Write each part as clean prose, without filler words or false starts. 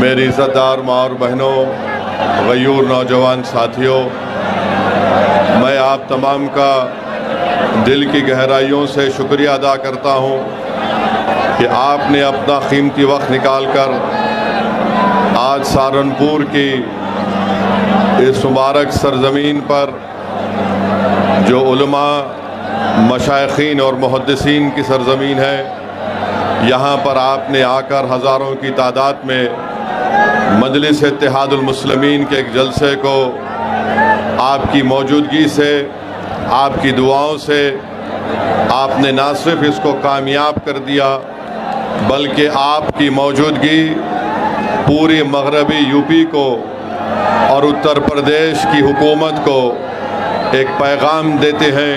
मेरी इज़्ज़तदार माँ और बहनों, गयूर नौजवान साथियों, मैं आप तमाम का दिल की गहराइयों से शुक्रिया अदा करता हूँ कि आपने अपना कीमती वक्त निकाल कर आज सहारनपुर की इस मुबारक सरज़मीन पर जो उलमा, मशाइखीन और मुहद्दिसीन की सरज़मीन है, यहाँ पर आपने आकर हज़ारों की तादाद में मजलिस इत्तेहादुल मुस्लिमीन के एक जलसे को आपकी मौजूदगी से, आपकी दुआओं से आपने ना सिर्फ इसको कामयाब कर दिया, बल्कि आपकी मौजूदगी पूरी मगरबी यूपी को और उत्तर प्रदेश की हुकूमत को एक पैगाम देते हैं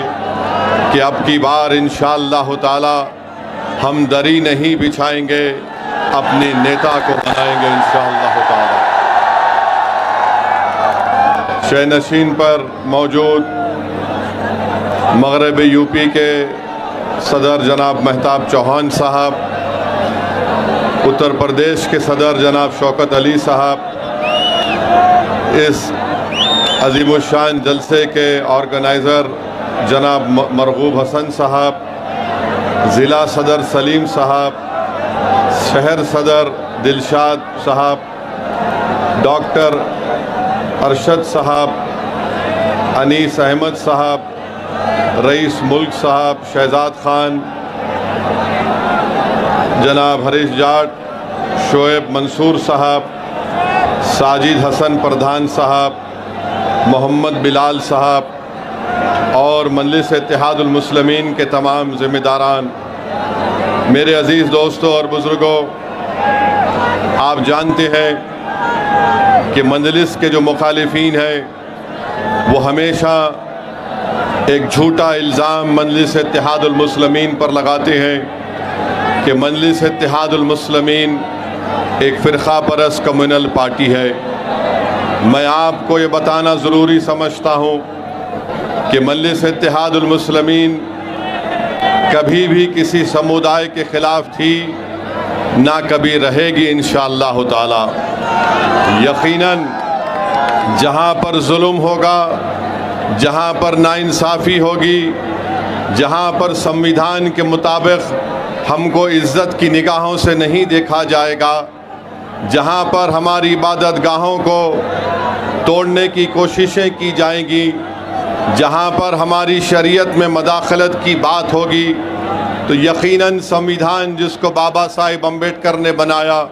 कि अब की बार इंशाअल्लाह ताला हम दरी नहीं बिछाएंगे, अपने नेता को बनाएंगे इंशाअल्लाह ताला। शहनशीन पर मौजूद मगरब यूपी के सदर जनाब महताब चौहान साहब, उत्तर प्रदेश के सदर जनाब शौकत अली साहब, इस अजीमुशान जलसे के ऑर्गेनाइज़र जनाब मरगूब हसन साहब, ज़िला सदर सलीम साहब, शहर सदर दिलशाद साहब, डॉक्टर अरशद साहब, अनीस अहमद साहब, रईस मुल्क साहब, शहजाद खान, जनाब हरीश जाट, शोएब मंसूर साहब, साजिद हसन प्रधान साहब, मोहम्मद बिलाल साहब और मजलिस इत्तेहादुल मुस्लिमीन के तमाम ज़िम्मेदारान, मेरे अज़ीज़ दोस्तों और बुज़ुर्गों, आप जानते हैं कि मजलिस के जो मुखालिफीन हैं वो हमेशा एक झूठा इल्ज़ाम मजलिस इत्तेहादुल मुस्लिमीन पर लगाते हैं कि मजलिस इत्तेहादुल मुस्लिमीन एक फ़िरक़ा परस्त कम्युनल पार्टी है। मैं आपको ये बताना ज़रूरी समझता हूँ कि मजलिस इत्तेहादुल मुस्लिमीन कभी भी किसी समुदाय के ख़िलाफ़ थी, ना कभी रहेगी इंशाअल्लाह ताला। यकीनन जहाँ पर जुल्म होगा, जहाँ पर नाइंसाफ़ी होगी, जहाँ पर संविधान के मुताबिक हमको इज़्ज़त की निगाहों से नहीं देखा जाएगा, जहाँ पर हमारी इबादत गाहों को तोड़ने की कोशिशें की जाएंगी, जहाँ पर हमारी शरीयत में मदाखलत की बात होगी, तो यकीनन संविधान जिसको बाबा साहिब अम्बेडकर ने बनाया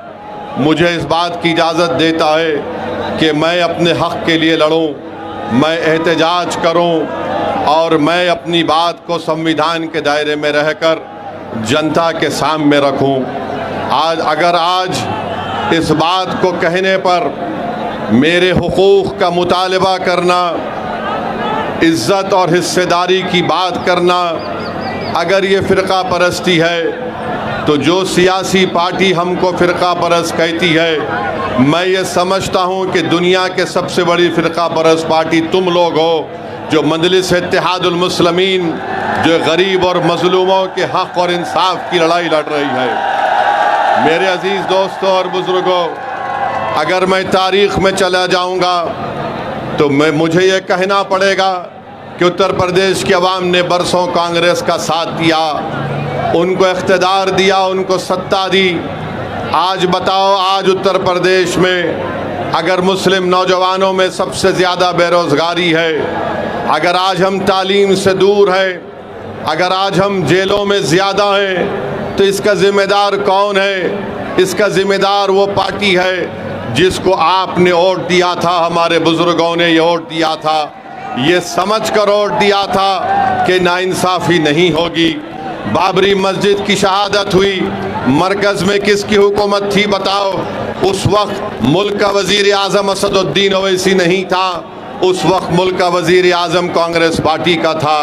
मुझे इस बात की इजाज़त देता है कि मैं अपने हक़ के लिए लड़ूं, मैं एहतजाज करूं और मैं अपनी बात को संविधान के दायरे में रहकर जनता के सामने रखूं। आज इस बात को कहने पर मेरे हुकूक़ का मुतालबा करना, इज़्ज़त और हिस्सेदारी की बात करना, अगर ये फ़िरक़ा परस्ती है तो जो सियासी पार्टी हमको फ़िरक़ा परस्त कहती है, मैं ये समझता हूँ कि दुनिया के सबसे बड़ी फ़िरक़ा परस्त पार्टी तुम लोग हो, जो मजलिस इत्तेहादुल मुस्लिमीन, जो गरीब और मज़लूमों के हक़ और इंसाफ की लड़ाई लड़ रही है। मेरे अज़ीज़ दोस्तों और बुज़ुर्गों, अगर मैं तारीख़ में चला जाऊँगा तो मुझे ये कहना पड़ेगा कि उत्तर प्रदेश की आवाम ने बरसों कांग्रेस का साथ दिया, उनको इख्तिदार दिया, उनको सत्ता दी। आज बताओ, आज उत्तर प्रदेश में अगर मुस्लिम नौजवानों में सबसे ज़्यादा बेरोज़गारी है, अगर आज हम तालीम से दूर हैं, अगर आज हम जेलों में ज़्यादा हैं, तो इसका ज़िम्मेदार कौन है? इसका ज़िम्मेदार वो पार्टी है जिसको आपने वोट दिया था, हमारे बुज़ुर्गों ने ये वोट दिया था, ये समझ कर वोट दिया था कि नाइंसाफ़ी नहीं होगी। बाबरी मस्जिद की शहादत हुई, मरकज़ में किसकी हुकूमत थी बताओ? उस वक्त मुल्क का वज़ीर आज़म असदुद्दीन ओवैसी नहीं था, उस वक्त मुल्क का वज़ीर आज़म कांग्रेस पार्टी का था।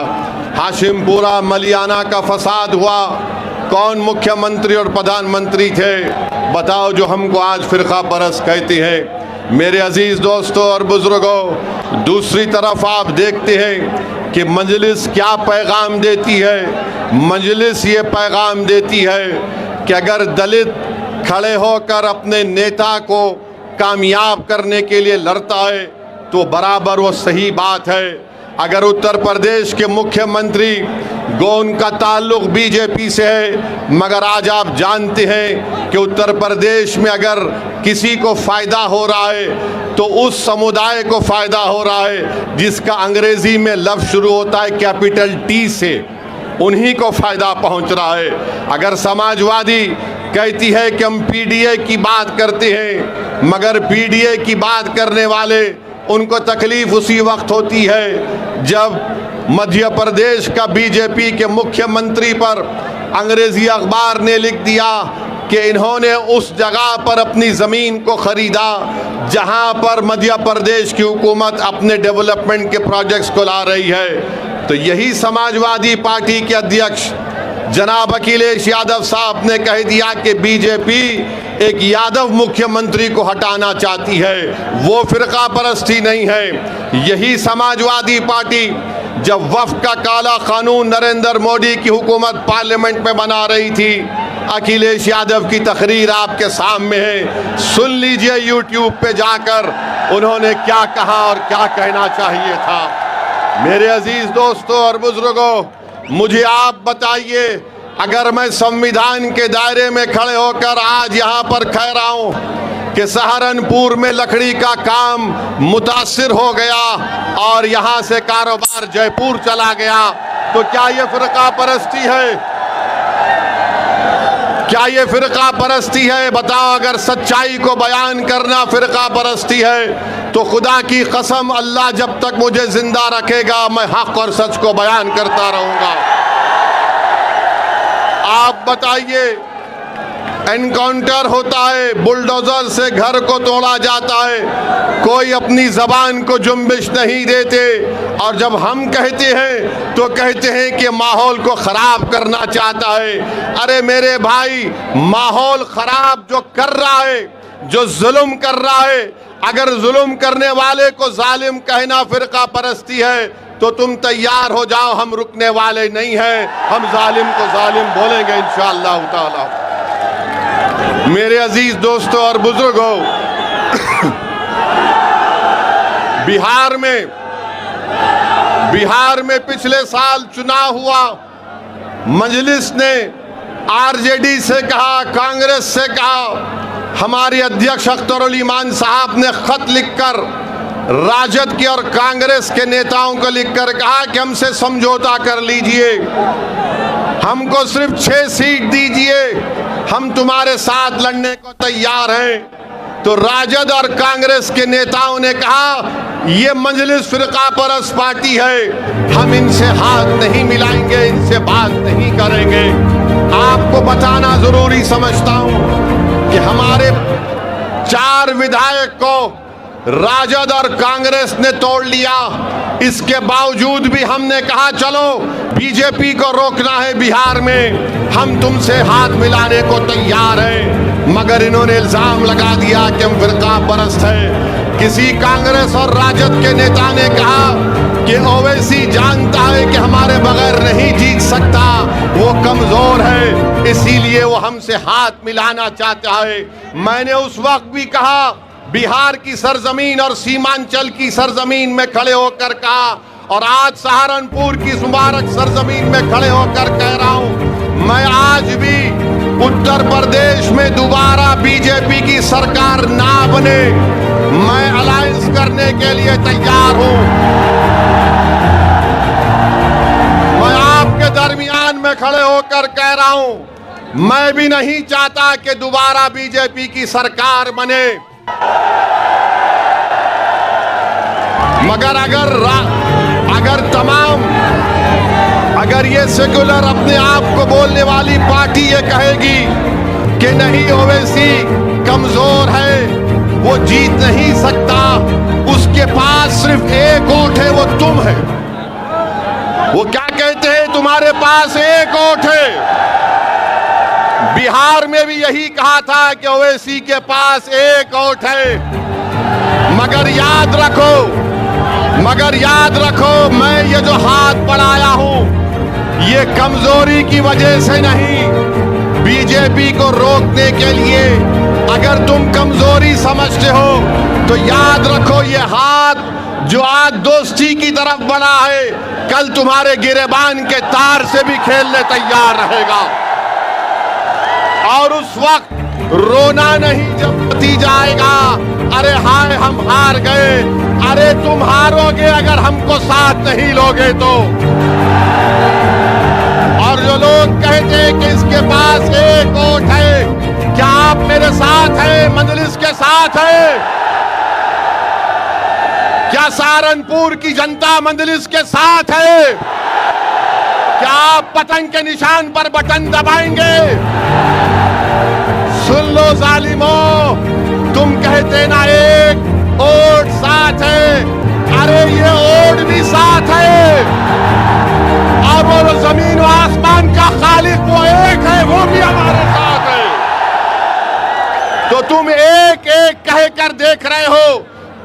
हाशिमपुरा मलियाना का फसाद हुआ, कौन मुख्यमंत्री और प्रधानमंत्री थे बताओ, जो हमको आज फ़िरक़ा परस्त कहते हैं। मेरे अज़ीज़ दोस्तों और बुज़ुर्गों, दूसरी तरफ आप देखते हैं कि मजलिस क्या पैगाम देती है। मजलिस ये पैगाम देती है कि अगर दलित खड़े होकर अपने नेता को कामयाब करने के लिए लड़ता है तो बराबर वो सही बात है। अगर उत्तर प्रदेश के मुख्यमंत्री गो उनका ताल्लुक बीजेपी से है, मगर आज आप जानते हैं कि उत्तर प्रदेश में अगर किसी को फ़ायदा हो रहा है तो उस समुदाय को फ़ायदा हो रहा है जिसका अंग्रेज़ी में लफ्ज़ शुरू होता है कैपिटल टी से, उन्हीं को फ़ायदा पहुंच रहा है। अगर समाजवादी कहती है कि हम पीडीए की बात करते हैं, मगर पीडीए की बात करने वाले उनको तकलीफ उसी वक्त होती है जब मध्य प्रदेश का बीजेपी के मुख्यमंत्री पर अंग्रेजी अखबार ने लिख दिया कि इन्होंने उस जगह पर अपनी ज़मीन को ख़रीदा जहां पर मध्य प्रदेश की हुकूमत अपने डेवलपमेंट के प्रोजेक्ट्स को ला रही है। तो यही समाजवादी पार्टी के अध्यक्ष जनाब अखिलेश यादव साहब ने कह दिया कि बीजेपी एक यादव मुख्यमंत्री को हटाना चाहती है, वो फिरका परस्ती नहीं है। यही समाजवादी पार्टी जब वफ़ का काला कानून नरेंद्र मोदी की हुकूमत पार्लियामेंट में बना रही थी, अखिलेश यादव की तकरीर आपके सामने है, सुन लीजिए यूट्यूब पे जाकर उन्होंने क्या कहा और क्या कहना चाहिए था। मेरे अजीज दोस्तों और बुजुर्गों, मुझे आप बताइए, अगर मैं संविधान के दायरे में खड़े होकर आज यहाँ पर कह रहा हूँ कि सहारनपुर में लकड़ी का काम मुतासिर हो गया और यहाँ से कारोबार जयपुर चला गया, तो क्या ये फिरका परस्ती है? क्या ये फिरका परस्ती है? बताओ, अगर सच्चाई को बयान करना फिरका परस्ती है तो खुदा की कसम अल्लाह जब तक मुझे जिंदा रखेगा मैं हक और सच को बयान करता रहूंगा। आप बताइए, एनकाउंटर होता है, बुलडोजर से घर को तोड़ा जाता है, कोई अपनी जबान को जुम्बिश नहीं देते, और जब हम कहते हैं तो कहते हैं कि माहौल को खराब करना चाहता है। अरे मेरे भाई, माहौल खराब जो कर रहा है, जो जुल्म कर रहा है, अगर जुल्म करने वाले को जालिम कहना फिरका परस्ती है तो तुम तैयार हो जाओ, हम रुकने वाले नहीं हैं, हम जालिम को जालिम बोलेंगे इंशाअल्लाह ताला। मेरे अजीज दोस्तों और बुजुर्गों, बिहार में पिछले साल चुनाव हुआ, मजलिस ने आरजेडी से कहा, कांग्रेस से कहा, हमारे अध्यक्ष अख्तरुल ईमान साहब ने खत लिखकर राजद के और कांग्रेस के नेताओं को लिखकर कहा कि हमसे समझौता कर लीजिए, हमको सिर्फ 6 सीट दीजिए, हम तुम्हारे साथ लड़ने को तैयार हैं। तो राजद और कांग्रेस के नेताओं ने कहा ये मजलिस फिरका परस्त पार्टी है, हम इनसे हाथ नहीं मिलाएंगे, इनसे बात नहीं करेंगे। आपको बताना जरूरी समझता हूं कि हमारे 4 विधायक को राजद और कांग्रेस ने तोड़ लिया, इसके बावजूद भी हमने कहा चलो बीजेपी को रोकना है बिहार में, हम तुमसे हाथ मिलाने को तैयार हैं, मगर इन्होंने इल्जाम लगा दिया कि हम फिरका परस्त है। किसी कांग्रेस और राजद के नेता ने कहा कि ओवैसी जानता है कि हमारे बगैर नहीं जीत सकता, वो कमजोर है, इसीलिए वो हमसे हाथ मिलाना चाहता है। मैंने उस वक्त भी कहा, बिहार की सरजमीन और सीमांचल की सरजमीन में खड़े होकर कहा, और आज सहारनपुर की मुबारक सरजमीन में खड़े होकर कह रहा हूं, मैं आज भी उत्तर प्रदेश में दोबारा बीजेपी की सरकार ना बने, मैं अलायंस करने के लिए तैयार हूं। मैं आपके दरमियान में खड़े होकर कह रहा हूं, मैं भी नहीं चाहता कि दोबारा बीजेपी की सरकार बने, मगर अगर ये सेकुलर अपने आप को बोलने वाली पार्टी ये कहेगी कि नहीं ओवैसी कमजोर है, वो जीत नहीं सकता, उसके पास सिर्फ एक वोट है, वो तुम है। वो क्या कहते हैं, तुम्हारे पास एक वोट है। बिहार में भी यही कहा था कि ओवैसी के पास एक वोट है, मगर याद रखो मैं ये जो हाथ बढ़ाया हूं ये कमजोरी की वजह से नहीं, बीजेपी को रोकने के लिए अगर तुम कमजोरी समझते हो तो याद रखो, ये हाथ जो आज दोस्ती की तरफ बढ़ा है, कल तुम्हारे गिरेबान के तार से भी खेलने तैयार रहेगा। और उस वक्त रोना नहीं जब पती जाएगा, अरे हाय हम हार गए। अरे तुम हारोगे अगर हमको साथ नहीं लोगे तो। और जो लोग कहते हैं कि इसके पास एक वोट है, क्या आप मेरे साथ हैं, मजलिस के साथ हैं? क्या सहारनपुर की जनता मजलिस के साथ है? क्या आप पतंग के निशान पर बटन दबाएंगे? सुन लो जालिमों, तुम कहते ना एक वोट साथ है, अरे ये वोट भी साथ है। और वो जमीन और आसमान का खालिक वो एक है, वो भी हमारे साथ है। तो तुम एक एक कहकर देख रहे हो,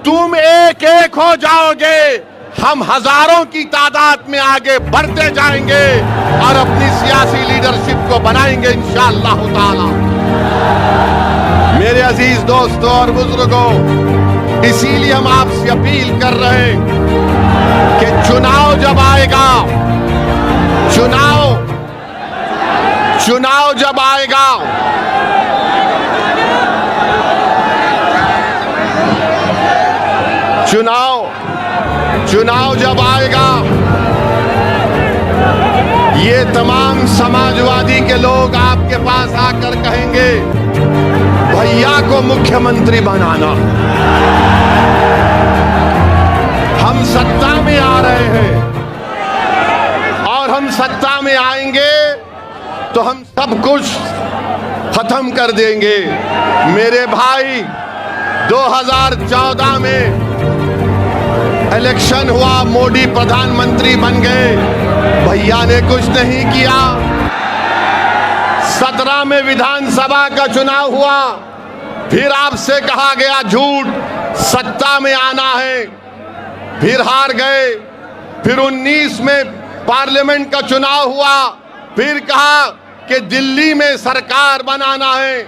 तुम एक एक हो जाओगे, हम हजारों की तादाद में आगे बढ़ते जाएंगे और अपनी सियासी लीडरशिप को बनाएंगे इंशाअल्लाह ताला। मेरे अजीज दोस्तों और बुजुर्गों, इसीलिए हम आपसे अपील कर रहे हैं कि चुनाव जब आएगा, चुनाव जब आएगा, चुनाव जब आएगा, ये तमाम समाजवादी के लोग आपके पास आकर कहेंगे भैया को मुख्यमंत्री बनाना। हम सत्ता में आ रहे हैं और हम सत्ता में आएंगे तो हम सब कुछ खत्म कर देंगे। मेरे भाई, 2014 में इलेक्शन हुआ, मोदी प्रधानमंत्री बन गए, भैया ने कुछ नहीं किया। 17 में विधानसभा का चुनाव हुआ, फिर आपसे कहा गया झूठ, सत्ता में आना है, फिर हार गए। फिर 19 में पार्लियामेंट का चुनाव हुआ, फिर कहा कि दिल्ली में सरकार बनाना है,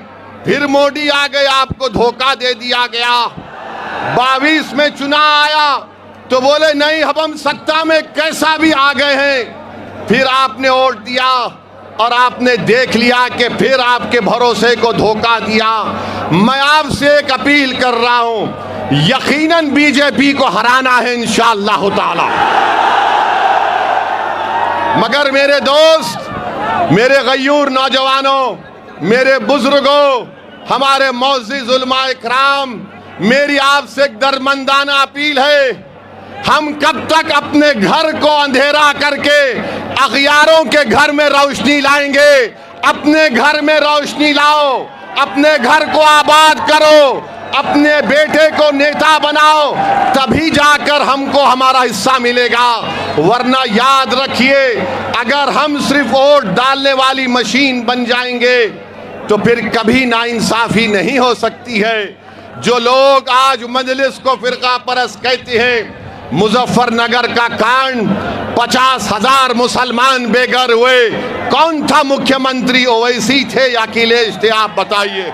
फिर मोदी आ गए, आपको धोखा दे दिया गया। 22 में चुनाव आया तो बोले नहीं, अब हम सत्ता में कैसा भी आ गए हैं। फिर आपने वोट दिया और आपने देख लिया कि फिर आपके भरोसे को धोखा दिया। मैं आपसे एक अपील कर रहा हूं, यकीनन बीजेपी को हराना है इंशाअल्लाह ताला। मगर मेरे दोस्त, मेरे गयूर नौजवानों, मेरे बुजुर्गों, हमारे मुअज़्ज़िज़ उलमाए इकराम, मेरी आपसे एक दर्दमंदाना अपील है, हम कब तक अपने घर को अंधेरा करके अगियारों के घर में रोशनी लाएंगे? अपने घर में रोशनी लाओ, अपने घर को आबाद करो, अपने बेटे को नेता बनाओ, तभी जाकर हमको हमारा हिस्सा मिलेगा। वरना याद रखिए, अगर हम सिर्फ वोट डालने वाली मशीन बन जाएंगे तो फिर कभी नाइंसाफी नहीं हो सकती है। जो लोग आज मजलिस को फिरका परस्त कहते हैं, मुजफ्फरनगर का कांड, 50,000 मुसलमान बेघर हुए, कौन था मुख्यमंत्री? ओवैसी थे या अखिलेश थे? आप बताइए।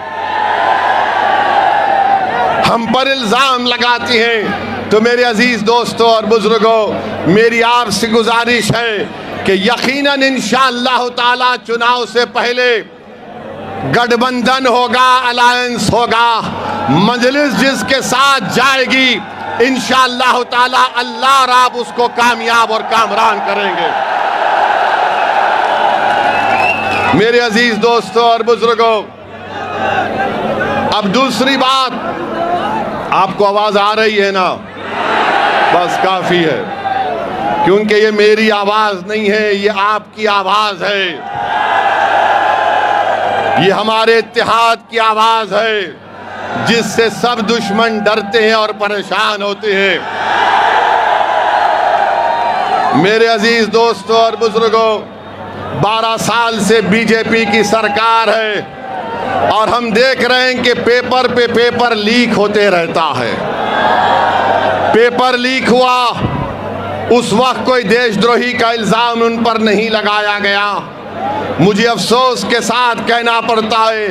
हम पर इल्जाम लगाती हैं। तो मेरे अजीज दोस्तों और बुजुर्गों, मेरी आपसे गुजारिश है कि यकीनन इंशाअल्लाह ताला चुनाव से पहले गठबंधन होगा, अलायंस होगा। मजलिस जिसके साथ जाएगी इंशाअल्लाह ताला अल्लाह राब उसको कामयाब और कामरान करेंगे। मेरे अजीज दोस्तों और बुजुर्गों, अब दूसरी बात, आपको आवाज आ रही है ना? बस काफी है, क्योंकि ये मेरी आवाज नहीं है, ये आपकी आवाज है, ये हमारे इत्तेहाद की आवाज है, जिससे सब दुश्मन डरते हैं और परेशान होते हैं। मेरे अजीज दोस्तों और बुजुर्गों, 12 साल से बीजेपी की सरकार है और हम देख रहे हैं कि पेपर पे पेपर लीक होते रहता है। पेपर लीक हुआ, उस वक्त कोई देशद्रोही का इल्जाम उन पर नहीं लगाया गया। मुझे अफसोस के साथ कहना पड़ता है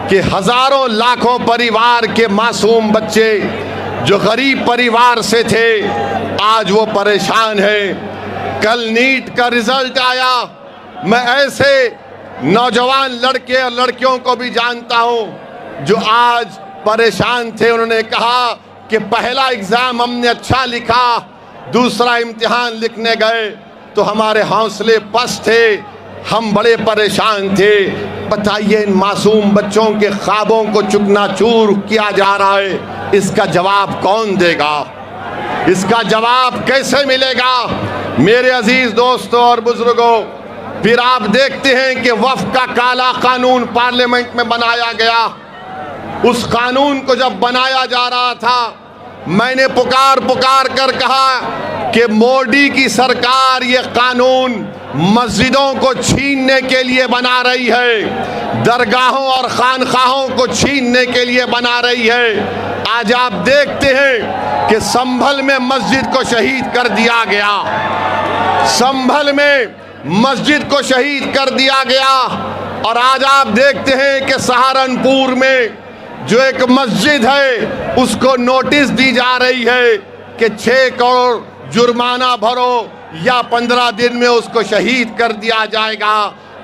कि हजारों लाखों परिवार के मासूम बच्चे जो गरीब परिवार से थे आज वो परेशान है। कल नीट का रिजल्ट आया, मैं ऐसे नौजवान लड़के और लड़कियों को भी जानता हूं जो आज परेशान थे। उन्होंने कहा कि पहला एग्जाम हमने अच्छा लिखा, दूसरा इम्तिहान लिखने गए तो हमारे हौसले पस्त थे, हम बड़े परेशान थे। बताइए, इन मासूम बच्चों के ख्वाबों को चुकनाचूर किया जा रहा है, इसका जवाब कौन देगा? इसका जवाब कैसे मिलेगा? मेरे अजीज दोस्तों और बुजुर्गों, फिर आप देखते हैं कि वक्फ का काला कानून पार्लियामेंट में बनाया गया। उस कानून को जब बनाया जा रहा था, मैंने पुकार कर कहा कि मोदी की सरकार ये कानून मस्जिदों को छीनने के लिए बना रही है, दरगाहों और खानखाहों को छीनने के लिए बना रही है। आज आप देखते हैं कि संभल में मस्जिद को शहीद कर दिया गया, संभल में मस्जिद को शहीद कर दिया गया। और आज आप देखते हैं कि सहारनपुर में जो एक मस्जिद है उसको नोटिस दी जा रही है कि 6 करोड़ जुर्माना भरो या 15 दिन में उसको शहीद कर दिया जाएगा।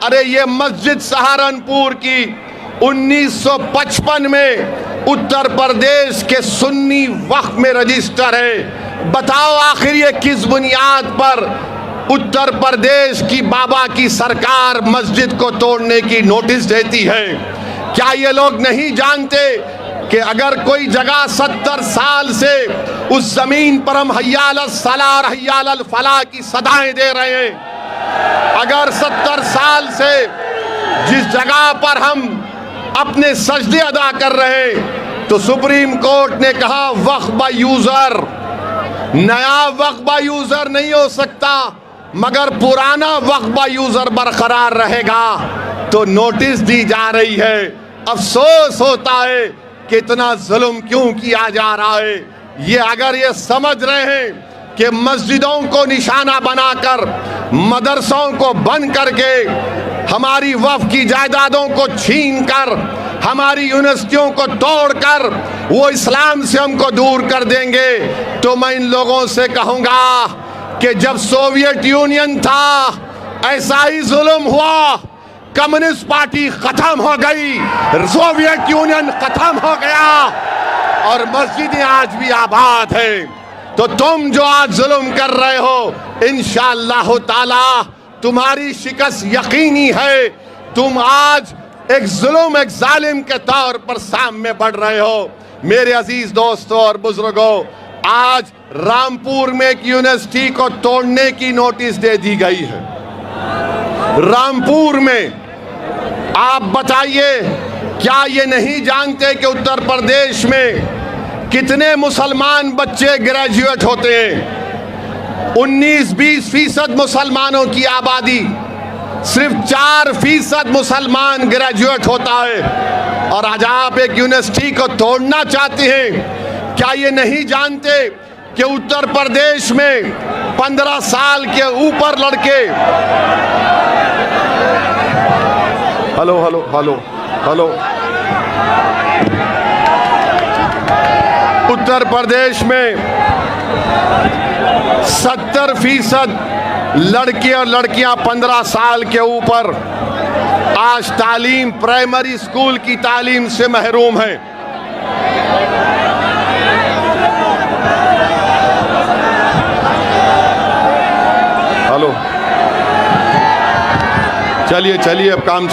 अरे ये मस्जिद सहारनपुर की 1955 में उत्तर प्रदेश के सुन्नी वक्फ में रजिस्टर है। बताओ आखिर ये किस बुनियाद पर उत्तर प्रदेश की बाबा की सरकार मस्जिद को तोड़ने की नोटिस देती है? क्या ये लोग नहीं जानते कि अगर कोई जगह 70 साल से उस जमीन पर हम हय्या अलस सलाह और हय्या अलल फलाह की सदाएं दे रहे हैं, अगर 70 साल से जिस जगह पर हम अपने सजदे अदा कर रहे हैं, तो सुप्रीम कोर्ट ने कहा वक्फ बाय यूजर, नया वक्फ बाय यूजर नहीं हो सकता मगर पुराना वक्फ बाय यूजर बरकरार रहेगा। तो नोटिस दी जा रही है। अफसोस होता है कि इतना जुल्म क्यों किया जा रहा है। ये अगर ये समझ रहे हैं कि मस्जिदों को निशाना बनाकर, मदरसों को बंद करके, हमारी वक्फ की जायदादों को छीन कर, हमारी यूनिवर्सिटियों को तोड़कर वो इस्लाम से हमको दूर कर देंगे, तो मैं इन लोगों से कहूँगा कि जब सोवियत यूनियन था ऐसा ही जुल्म हुआ, कम्युनिस्ट पार्टी खत्म हो गई, सोवियत यूनियन खत्म हो गया और मस्जिदें आज भी आबाद है। तो तुम जो आज जुल्म कर रहे हो, इंशाअल्लाह ताला तुम्हारी शिकस्त यकीनी है। तुम आज एक जुल्म, एक जालिम के तौर पर सामने बढ़ रहे हो। मेरे अजीज दोस्तों और बुजुर्गों, आज रामपुर में एक यूनिवर्सिटी को तोड़ने की नोटिस दे दी गई है। रामपुर में आप बताइए, क्या ये नहीं जानते कि उत्तर प्रदेश में कितने मुसलमान बच्चे ग्रेजुएट होते हैं? 19-20% मुसलमानों की आबादी, सिर्फ 4% मुसलमान ग्रेजुएट होता है। और आज आप एक यूनिवर्सिटी को तोड़ना चाहते हैं। क्या ये नहीं जानते कि उत्तर प्रदेश में 15 साल के ऊपर लड़के, hello hello hello hello, Uttar Pradesh में 70% लड़के और लड़कियां 15 साल के ऊपर आज तालीम, प्राइमरी स्कूल की तालीम से महरूम हैं। हेलो, चलिए अब काम